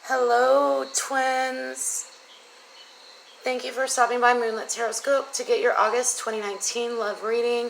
Hello, twins. Thank you for stopping by Moonlit Tarotscope to get your August 2019 love reading.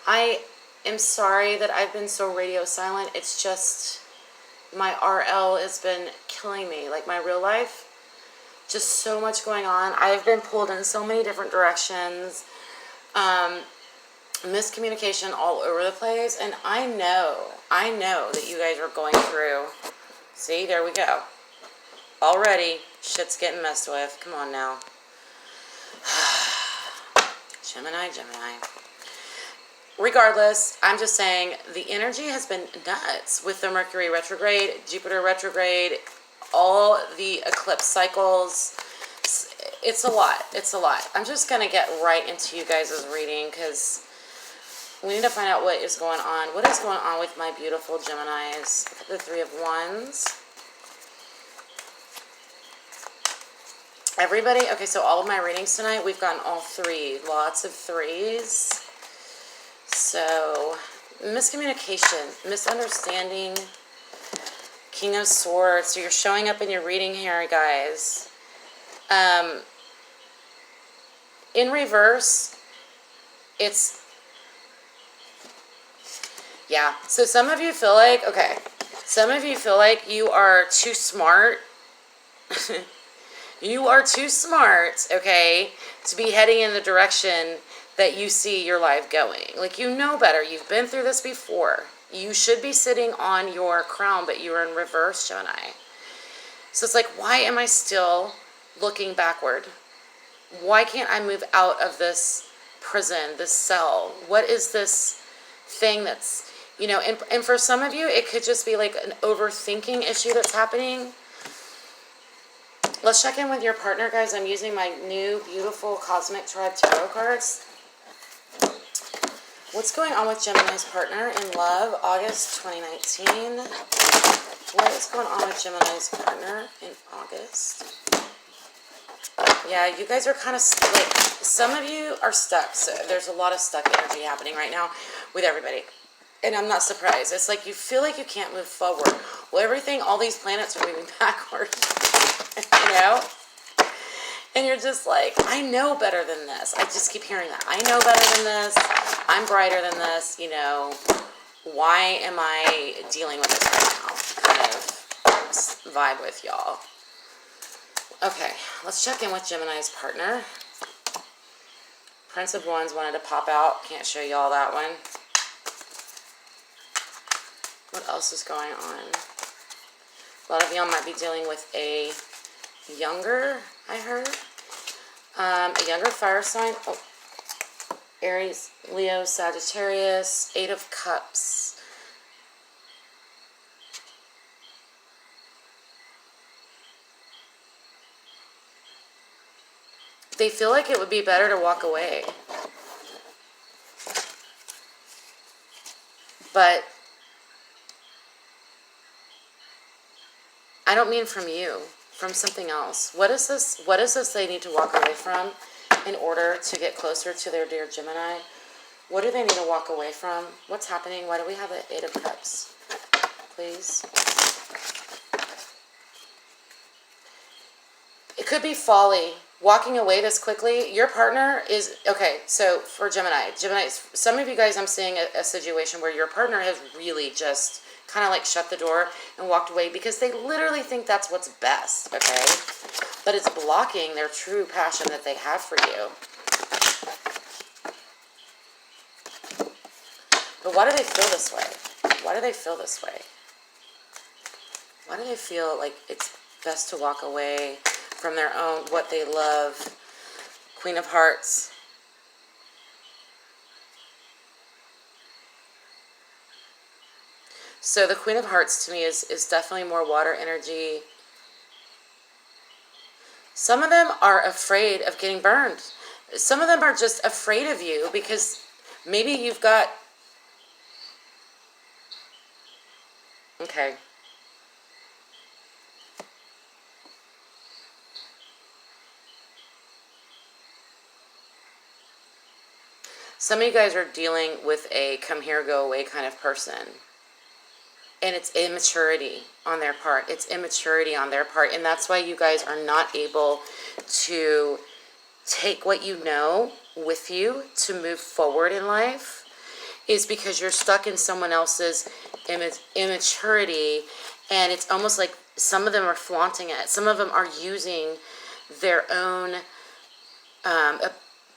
I am sorry that I've been so radio silent. It's just my RL has been killing me, like my real life. Just so much going on. I've been pulled in so many different directions. Miscommunication all over the place. And I know that you guys are going through. See, there we go. Already, shit's getting messed with. Come on now. Gemini. Regardless, I'm just saying the energy has been nuts with the Mercury retrograde, Jupiter retrograde, all the eclipse cycles. It's a lot. I'm just going to get right into you guys' reading because we need to find out what is going on. What is going on with my beautiful Geminis? The Three of Wands. Everybody, okay, so all of my readings tonight, we've gotten all three. Lots of threes. So, miscommunication, misunderstanding, King of Swords. So you're showing up in your reading here, guys. In reverse, it's, yeah. So some of you feel like, you are too smart. You are too smart, okay, to be heading in the direction that you see your life going. Like, you know better. You've been through this before. You should be sitting on your crown, but you are in reverse, Gemini. So it's like, why am I still looking backward? Why can't I move out of this prison, this cell? What is this thing that's, you know, and for some of you, it could just be like an overthinking issue that's happening. Let's check in with your partner, guys. I'm using my new beautiful Cosmic Tribe Tarot cards. What's going on with Gemini's partner in love, August 2019? What is going on with Gemini's partner in August? Yeah, you guys are kind of, like, some of you are stuck. So there's a lot of stuck energy happening right now with everybody. And I'm not surprised. It's like you feel like you can't move forward. Well, everything, all these planets are moving backward. You know? And you're just like, I know better than this. I just keep hearing that. I know better than this. I'm brighter than this. You know, why am I dealing with this right now? Kind of vibe with y'all. Okay, let's check in with Gemini's partner. Prince of Wands wanted to pop out. Can't show y'all that one. What else is going on? A lot of y'all might be dealing with a younger, I heard, a younger fire sign. Oh, Aries, Leo, Sagittarius, Eight of Cups. They feel like it would be better to walk away. But I don't mean from you, from something else. What is this they need to walk away from in order to get closer to their dear Gemini? What do they need to walk away from? What's happening? Why do we have the Eight of Cups? Please. It could be folly. Walking away this quickly. Your partner is, okay, so for Gemini, some of you guys, I'm seeing a situation where your partner has really just kind of like shut the door and walked away because they literally think that's what's best, okay? But it's blocking their true passion that they have for you. But why do they feel this way? Why do they feel this way? Why do they feel like it's best to walk away from their own, what they love? Queen of Hearts. So the Queen of Hearts to me is definitely more water energy. Some of them are afraid of getting burned. Some of them are just afraid of you because maybe you've got... Okay. Some of you guys are dealing with a come here, go away kind of person. And it's immaturity on their part. It's immaturity on their part. And that's why you guys are not able to take what you know with you to move forward in life, is because you're stuck in someone else's immaturity. And it's almost like some of them are flaunting it. Some of them are using their own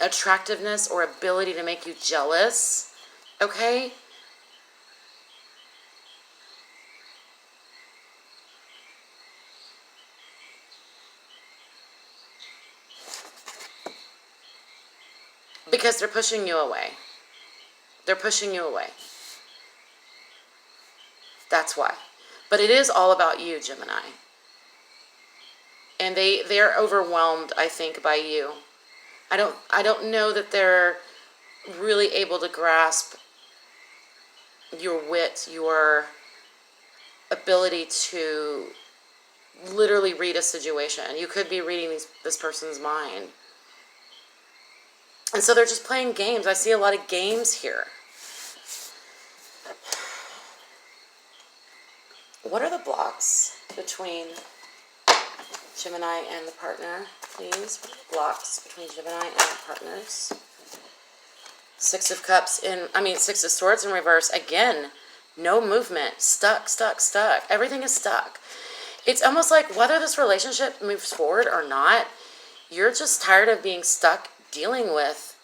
attractiveness or ability to make you jealous. Okay? Because they're pushing you away. They're pushing you away. That's why. But it is all about you, Gemini. And they're overwhelmed, I think, by you. I don't know that they're really able to grasp your wit, your ability to literally read a situation. You could be reading this person's mind. And so they're just playing games. I see a lot of games here. What are the blocks between Gemini and the partner, please? What are the blocks between Gemini and the partners? Six of Swords in reverse. Again, no movement. Stuck, stuck, stuck. Everything is stuck. It's almost like whether this relationship moves forward or not, you're just tired of being stuck dealing with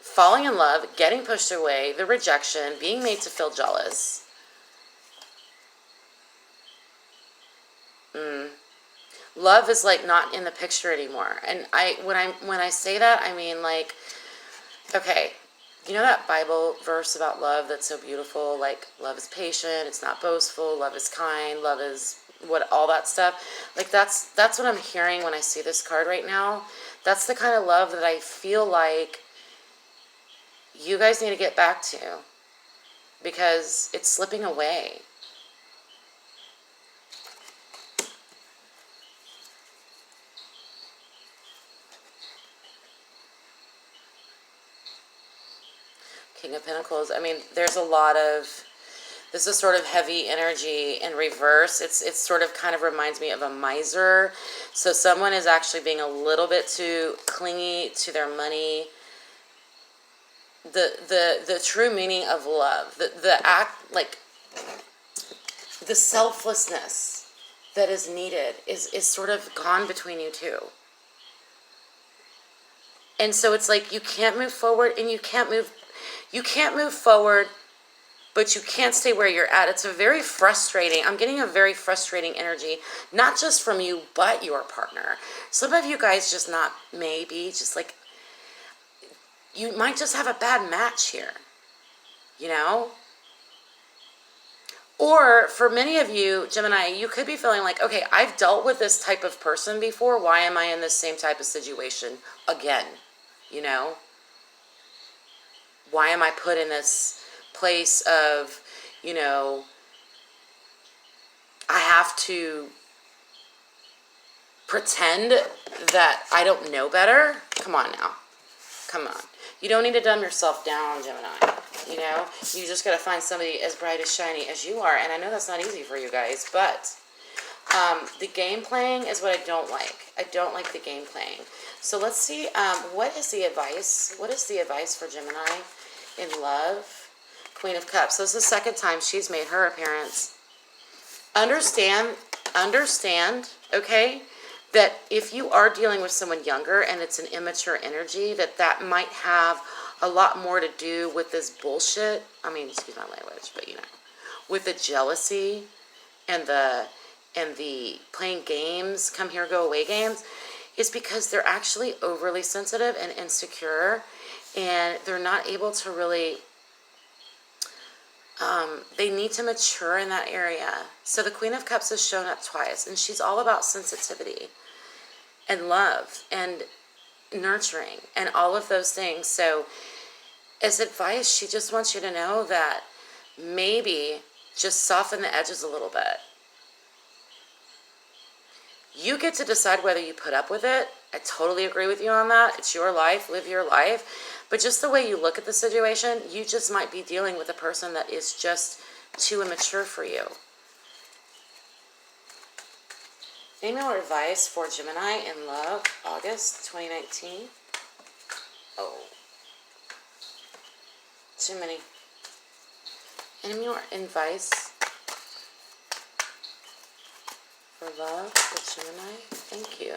falling in love, getting pushed away, the rejection, being made to feel jealous. Love is like not in the picture anymore. And when I say that, I mean like, okay, you know that Bible verse about love that's so beautiful, like love is patient, it's not boastful, love is kind, love is what, all that stuff. Like that's what I'm hearing when I see this card right now. That's the kind of love that I feel like you guys need to get back to, because it's slipping away. King of Pentacles. I mean, there's a lot of, this is sort of heavy energy in reverse. It's sort of kind of reminds me of a miser. So someone is actually being a little bit too clingy to their money. The true meaning of love, the act, like the selflessness that is needed is sort of gone between you two. And so it's like you can't move forward and you can't move forward, but you can't stay where you're at. It's a very frustrating, I'm getting a very frustrating energy, not just from you, but your partner. Some of you guys just not, maybe, just like, you might just have a bad match here, you know? Or for many of you, Gemini, you could be feeling like, okay, I've dealt with this type of person before. Why am I in this same type of situation again? You know? Why am I put in this place of, you know, I have to pretend that I don't know better? Come on now. Come on. You don't need to dumb yourself down, Gemini. You know, you just got to find somebody as bright as shiny as you are. And I know that's not easy for you guys, but the game playing is what I don't like. I don't like the game playing. So let's see, what is the advice? What is the advice for Gemini in love? Queen of Cups. So this is the second time she's made her appearance. Understand, okay, that if you are dealing with someone younger and it's an immature energy, that might have a lot more to do with this bullshit. I mean, excuse my language, but you know, with the jealousy and the playing games, come here, go away games, is because they're actually overly sensitive and insecure, and they're not able to really, they need to mature in that area. So the Queen of Cups has shown up twice, and she's all about sensitivity and love and nurturing and all of those things. So as advice, she just wants you to know that maybe just soften the edges a little bit. You get to decide whether you put up with it. I totally agree with you on that. It's your life. Live your life. But just the way you look at the situation, you just might be dealing with a person that is just too immature for you. Any more advice for Gemini in love, August 2019? Oh. Too many. Any more advice for love for Gemini? Thank you.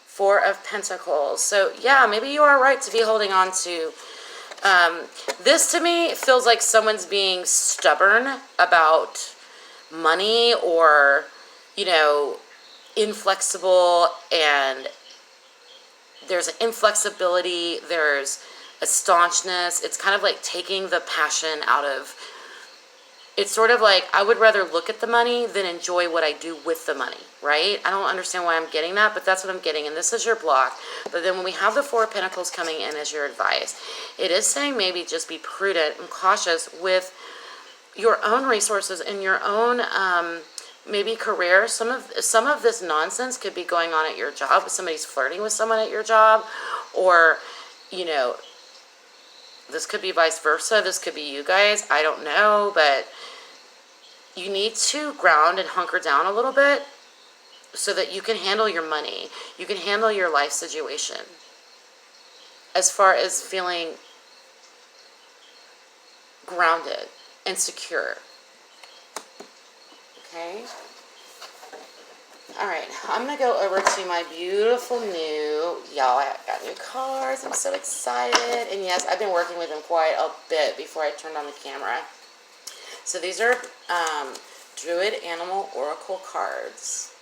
Four of Pentacles. So, yeah, maybe you are right to be holding on to. This, to me, feels like someone's being stubborn about money or, you know, inflexible, and there's an inflexibility, there's a staunchness. It's kind of like taking the passion out of, it's sort of like, I would rather look at the money than enjoy what I do with the money, right? I don't understand why I'm getting that, but that's what I'm getting, and this is your block. But then when we have the Four of Pentacles coming in as your advice, it is saying maybe just be prudent and cautious with your own resources and your own maybe career. Some of this nonsense could be going on at your job. Somebody's flirting with someone at your job, or, you know, this could be vice versa. This could be you guys. I don't know, but you need to ground and hunker down a little bit so that you can handle your money. You can handle your life situation as far as feeling grounded and secure. Okay? All right, I'm going to go over to my beautiful new, y'all, I got new cards. I'm so excited. And yes, I've been working with them quite a bit before I turned on the camera. So these are Druid Animal Oracle cards.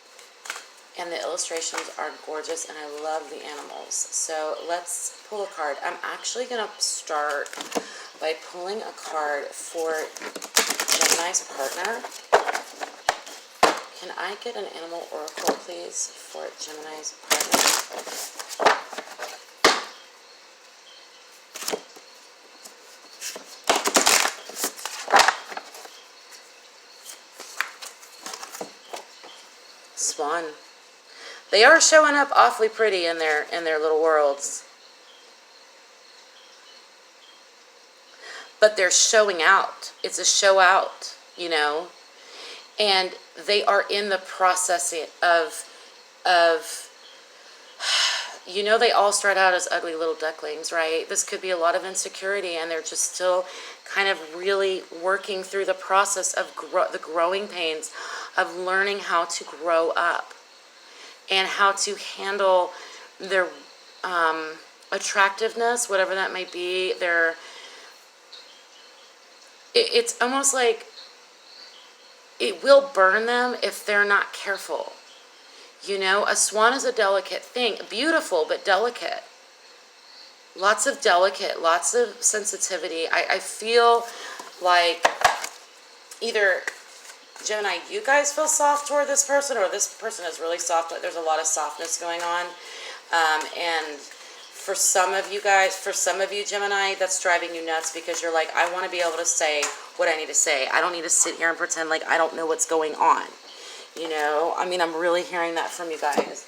And the illustrations are gorgeous, and I love the animals. So let's pull a card. I'm actually going to start by pulling a card for Gemini's partner. Can I get an animal oracle, please, for Gemini's partner? Swan. They are showing up awfully pretty in their little worlds. But they're showing out. It's a show out, you know. And they are in the process of, you know, they all start out as ugly little ducklings, right? This could be a lot of insecurity, and they're just still kind of really working through the process of the growing pains of learning how to grow up and how to handle their attractiveness, whatever that may be. It's almost like it will burn them if they're not careful. You know, a swan is a delicate thing. Beautiful, but delicate. Lots of delicate, lots of sensitivity. I feel like either, Gemini, you guys feel soft toward this person, or this person is really soft. There's a lot of softness going on. And for some of you guys, for some of you, Gemini, that's driving you nuts because you're like, I want to be able to say what I need to say. I don't need to sit here and pretend like I don't know what's going on. You know, I mean, I'm really hearing that from you guys.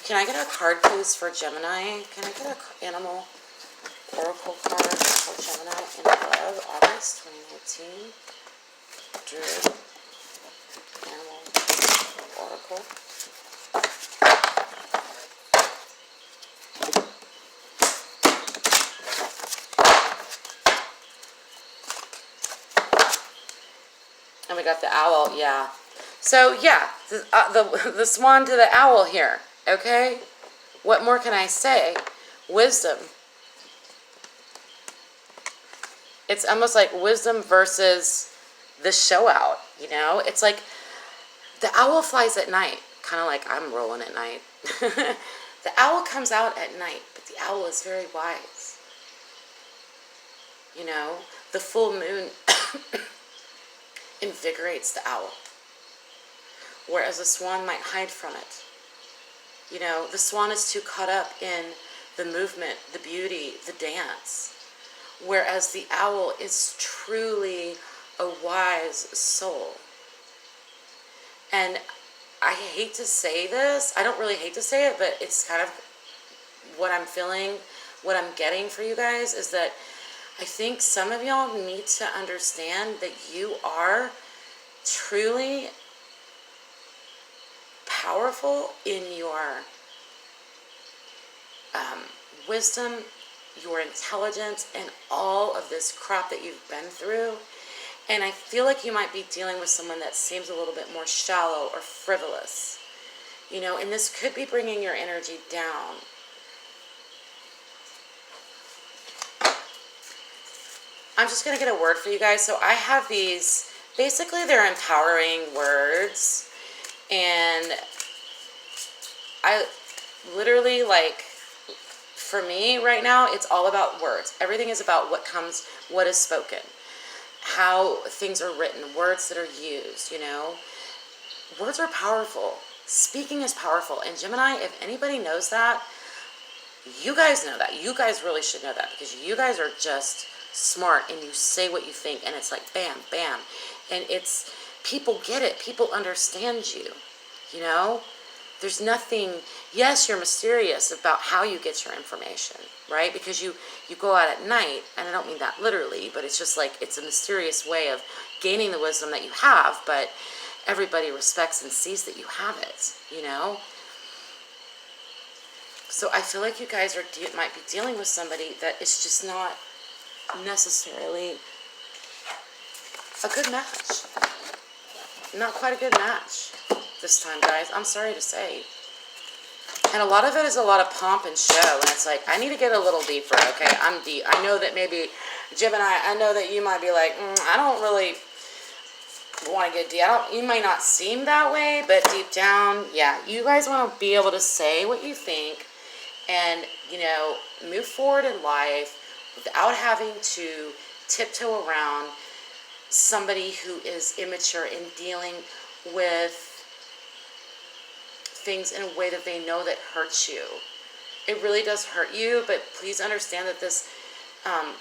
Can I get a card, please, for Gemini? Can I get an animal oracle card for Gemini in love, August 2019? Druid Animal Oracle. And we got the owl, yeah. So, yeah, the swan to the owl here, okay? What more can I say? Wisdom. It's almost like wisdom versus the show out, you know? It's like the owl flies at night, kind of like I'm rolling at night. The owl comes out at night, but the owl is very wise. You know, the full moon invigorates the owl, whereas a swan might hide from it. You know, the swan is too caught up in the movement, the beauty, the dance, whereas the owl is truly a wise soul. And I hate to say this, I don't really hate to say it, but it's kind of what I'm feeling what I'm getting for you guys is that I think some of y'all need to understand that you are truly powerful in your wisdom, your intelligence, and all of this crap that you've been through. And I feel like you might be dealing with someone that seems a little bit more shallow or frivolous, you know, and this could be bringing your energy down. I'm just going to get a word for you guys. So I have these, basically they're empowering words, and I literally, like, for me right now, it's all about words. Everything is about what is spoken, how things are written, words that are used, you know. Words are powerful. Speaking is powerful. And Gemini, if anybody knows that, you guys know that. You guys really should know that, because you guys are just smart and you say what you think, and it's like bam, bam. And it's, people get it. People understand you, you know. There's nothing, yes, you're mysterious about how you get your information, right? Because you go out at night, and I don't mean that literally, but it's just like, it's a mysterious way of gaining the wisdom that you have, but everybody respects and sees that you have it, you know? So I feel like you guys might be dealing with somebody that is just not necessarily a good match. Not quite a good match this time, guys. I'm sorry to say. And a lot of it is a lot of pomp and show, and it's like, I need to get a little deeper, okay? I'm deep. I know that maybe, Gemini, I know that you might be like, I don't really want to get deep. You might not seem that way, but deep down, yeah, you guys want to be able to say what you think and, you know, move forward in life without having to tiptoe around somebody who is immature in dealing with things in a way that they know that hurts you. It really does hurt you, but please understand that this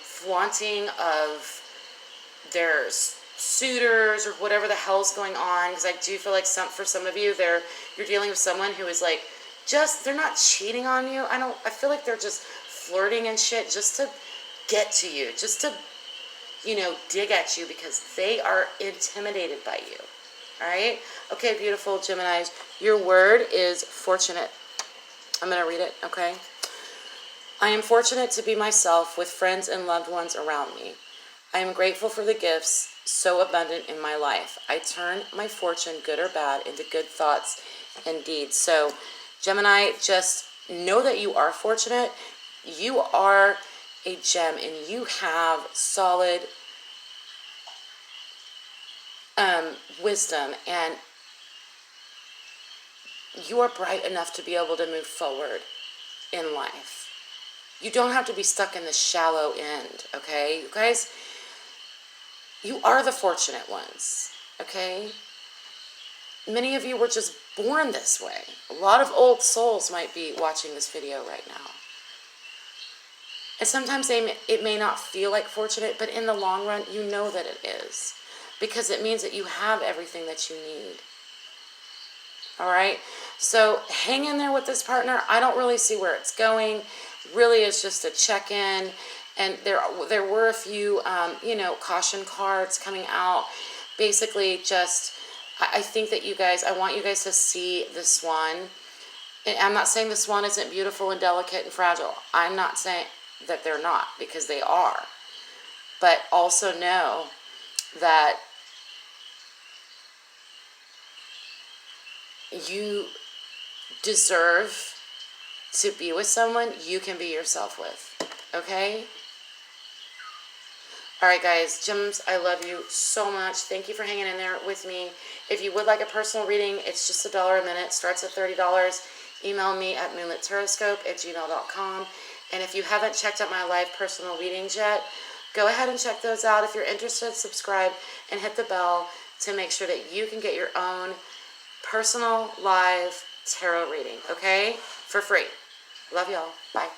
flaunting of their suitors or whatever the hell's going on, because I do feel like for some of you, you're dealing with someone who is like, they're not cheating on you. I feel like they're just flirting and shit just to get to you, just to, you know, dig at you, because they are intimidated by you. All right? Okay, beautiful Geminis. Your word is fortunate. I'm going to read it, okay? I am fortunate to be myself with friends and loved ones around me. I am grateful for the gifts so abundant in my life. I turn my fortune, good or bad, into good thoughts and deeds. So, Gemini, just know that you are fortunate. You are a gem, and you have solid wisdom, and you are bright enough to be able to move forward in life. You don't have to be stuck in the shallow end, okay? You guys, you are the fortunate ones, okay? Many of you were just born this way. A lot of old souls might be watching this video right now. And sometimes it may not feel like fortunate, but in the long run, you know that it is. Because it means that you have everything that you need. All right? So hang in there with this partner. I don't really see where it's going. Really, it's just a check-in. And there were a few, you know, caution cards coming out. Basically, just, I think that you guys, I want you guys to see the swan. And I'm not saying the swan isn't beautiful and delicate and fragile. I'm not saying that they're not, because they are. But also know that you deserve to be with someone you can be yourself with, okay? All right, guys, Gems, I love you so much. Thank you for hanging in there with me. If you would like a personal reading, it's just $1 a minute. Starts at $30. Email me at moonlittarotscope@gmail.com. And if you haven't checked out my live personal readings yet, go ahead and check those out. If you're interested, subscribe and hit the bell to make sure that you can get your own personal live tarot reading, okay? For free. Love y'all. Bye.